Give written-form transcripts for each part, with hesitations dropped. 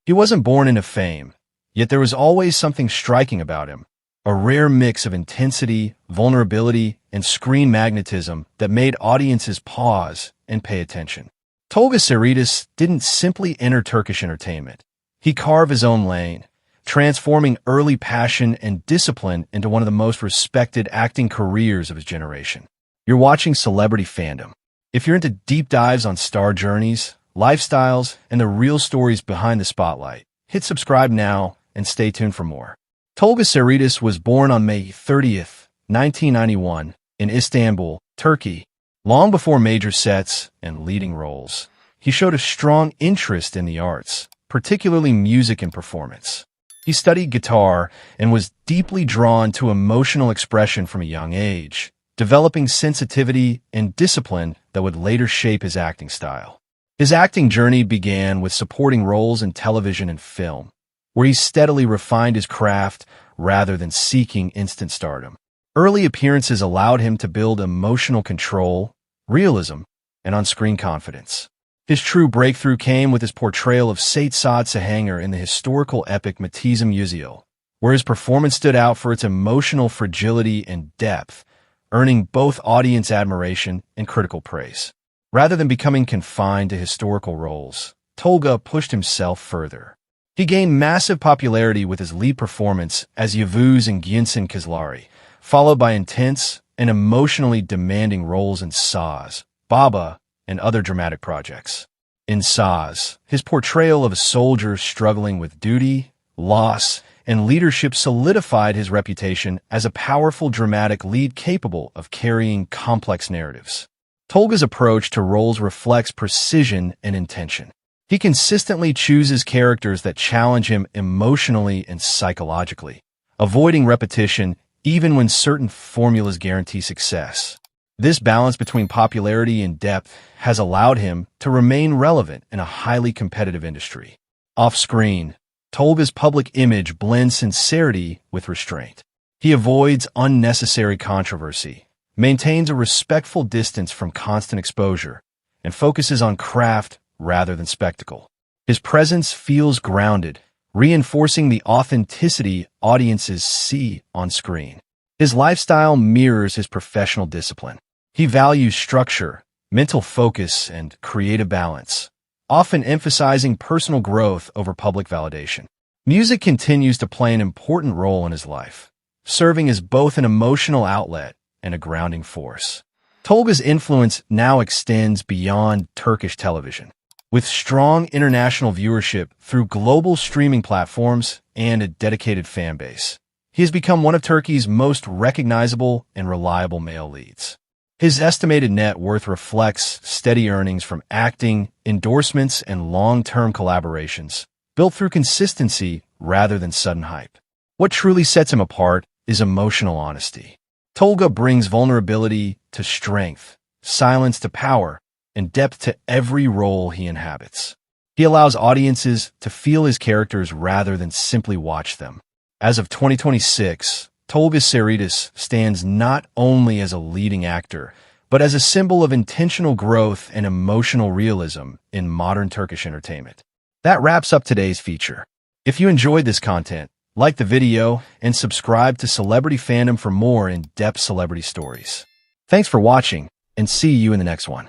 He wasn't born into fame, yet there was always something striking about him, a rare mix of intensity, vulnerability, and screen magnetism that made audiences pause and pay attention. Tolga Saritas didn't simply enter Turkish entertainment. He carved his own lane, transforming early passion and discipline into one of the most respected acting careers of his generation. You're watching Celebrity Fandom. If you're into deep dives on star journeys, lifestyles, and the real stories behind the spotlight, hit subscribe now and stay tuned for more. Tolga Saritas was born on May 30th, 1991, in Istanbul, Turkey. Long before major sets and leading roles, he showed a strong interest in the arts, particularly music and performance. He studied guitar and was deeply drawn to emotional expression from a young age, developing sensitivity and discipline that would later shape his acting style. His acting journey began with supporting roles in television and film, where he steadily refined his craft rather than seeking instant stardom. Early appearances allowed him to build emotional control, realism, and on-screen confidence. His true breakthrough came with his portrayal of Sait Saad Sahanger in the historical epic Matizim Yüzyıl, where his performance stood out for its emotional fragility and depth, earning both audience admiration and critical praise. Rather than becoming confined to historical roles, Tolga pushed himself further. He gained massive popularity with his lead performance as Yavuz in Günsin Kızları, followed by intense and emotionally demanding roles in Saz, Baba, and other dramatic projects. In Saz, his portrayal of a soldier struggling with duty, loss, and leadership solidified his reputation as a powerful dramatic lead capable of carrying complex narratives. Tolga's approach to roles reflects precision and intention. He consistently chooses characters that challenge him emotionally and psychologically, avoiding repetition even when certain formulas guarantee success. This balance between popularity and depth has allowed him to remain relevant in a highly competitive industry. Off-screen, Tolga's public image blends sincerity with restraint. He avoids unnecessary controversy, maintains a respectful distance from constant exposure, and focuses on craft rather than spectacle. His presence feels grounded, reinforcing the authenticity audiences see on screen. His lifestyle mirrors his professional discipline. He values structure, mental focus, and creative balance, often emphasizing personal growth over public validation. Music continues to play an important role in his life, serving as both an emotional outlet and a grounding force. Tolga's influence now extends beyond Turkish television. With strong international viewership through global streaming platforms and a dedicated fan base, he has become one of Turkey's most recognizable and reliable male leads. His estimated net worth reflects steady earnings from acting, endorsements, and long-term collaborations, built through consistency rather than sudden hype. What truly sets him apart is emotional honesty. Tolga brings vulnerability to strength, silence to power, and depth to every role he inhabits. He allows audiences to feel his characters rather than simply watch them. As of 2026, Tolga Saritas stands not only as a leading actor, but as a symbol of intentional growth and emotional realism in modern Turkish entertainment. That wraps up today's feature. If you enjoyed this content, like the video and subscribe to Celebrity Fandom for more in-depth celebrity stories. Thanks for watching, and see you in the next one.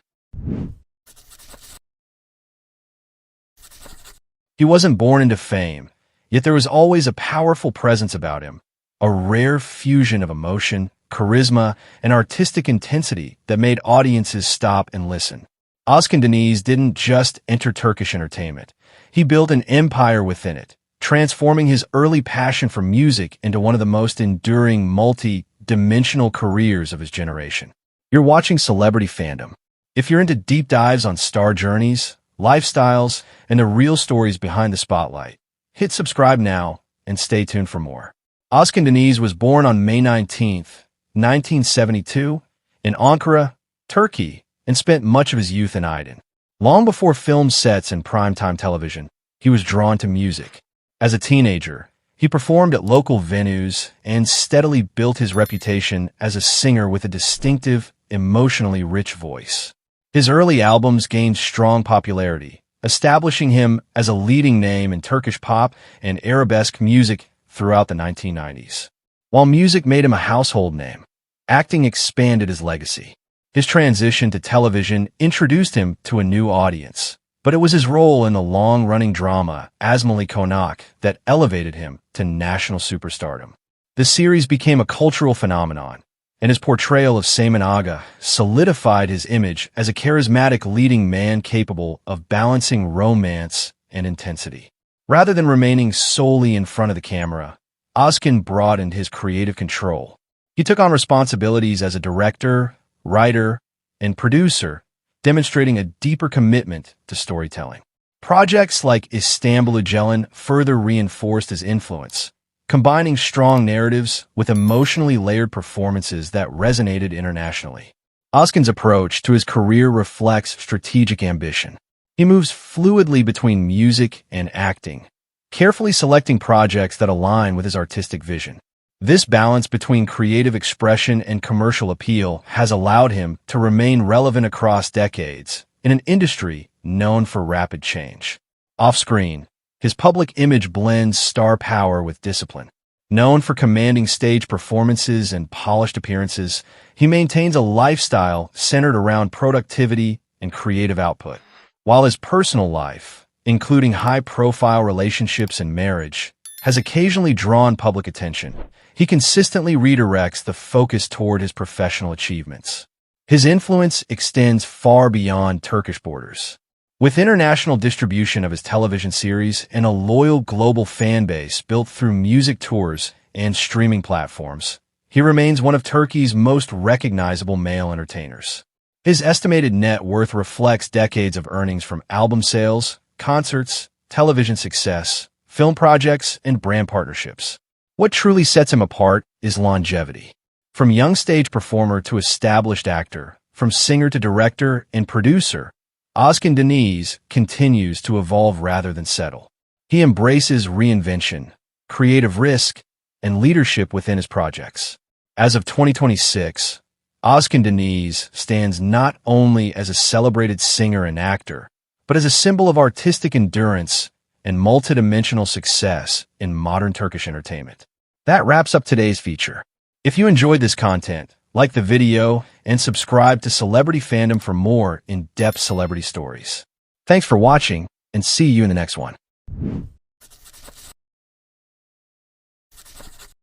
He wasn't born into fame, yet there was always a powerful presence about him, a rare fusion of emotion, charisma, and artistic intensity that made audiences stop and listen. Ozcan Deniz didn't just enter Turkish entertainment. He built an empire within it, transforming his early passion for music into one of the most enduring multi-dimensional careers of his generation. You're watching Celebrity Fandom. If you're into deep dives on star journeys, lifestyles, and the real stories behind the spotlight, hit subscribe now and stay tuned for more. Ozcan Deniz was born on May 19, 1972, in Ankara, Turkey, and spent much of his youth in Aydın. Long before film sets and primetime television, he was drawn to music. As a teenager, he performed at local venues and steadily built his reputation as a singer with a distinctive, emotionally rich voice. His early albums gained strong popularity, establishing him as a leading name in Turkish pop and arabesque music throughout the 1990s. While music made him a household name, acting expanded his legacy. His transition to television introduced him to a new audience, but it was his role in the long-running drama Azmali Konak that elevated him to national superstardom. The series became a cultural phenomenon, and his portrayal of Seymen Aga solidified his image as a charismatic leading man capable of balancing romance and intensity. Rather than remaining solely in front of the camera, Ozcan broadened his creative control. He took on responsibilities as a director, writer, and producer, demonstrating a deeper commitment to storytelling. Projects like İstanbul Öcalan further reinforced his influence, combining strong narratives with emotionally layered performances that resonated internationally. Ozcan's approach to his career reflects strategic ambition. He moves fluidly between music and acting, carefully selecting projects that align with his artistic vision. This balance between creative expression and commercial appeal has allowed him to remain relevant across decades in an industry known for rapid change. Off-screen, his public image blends star power with discipline. Known for commanding stage performances and polished appearances, he maintains a lifestyle centered around productivity and creative output. While his personal life, including high-profile relationships and marriage, has occasionally drawn public attention, he consistently redirects the focus toward his professional achievements. His influence extends far beyond Turkish borders. With international distribution of his television series and a loyal global fan base built through music tours and streaming platforms, he remains one of Turkey's most recognizable male entertainers. His estimated net worth reflects decades of earnings from album sales, concerts, television success, film projects, and brand partnerships. What truly sets him apart is longevity. From young stage performer to established actor, from singer to director and producer, Ozcan Deniz continues to evolve rather than settle. He embraces reinvention, creative risk, and leadership within his projects. As of 2026, Ozcan Deniz stands not only as a celebrated singer and actor, but as a symbol of artistic endurance and multidimensional success in modern Turkish entertainment. That wraps up today's feature. If you enjoyed this content, like the video and subscribe to Celebrity Fandom for more in-depth celebrity stories. Thanks for watching, and see you in the next one.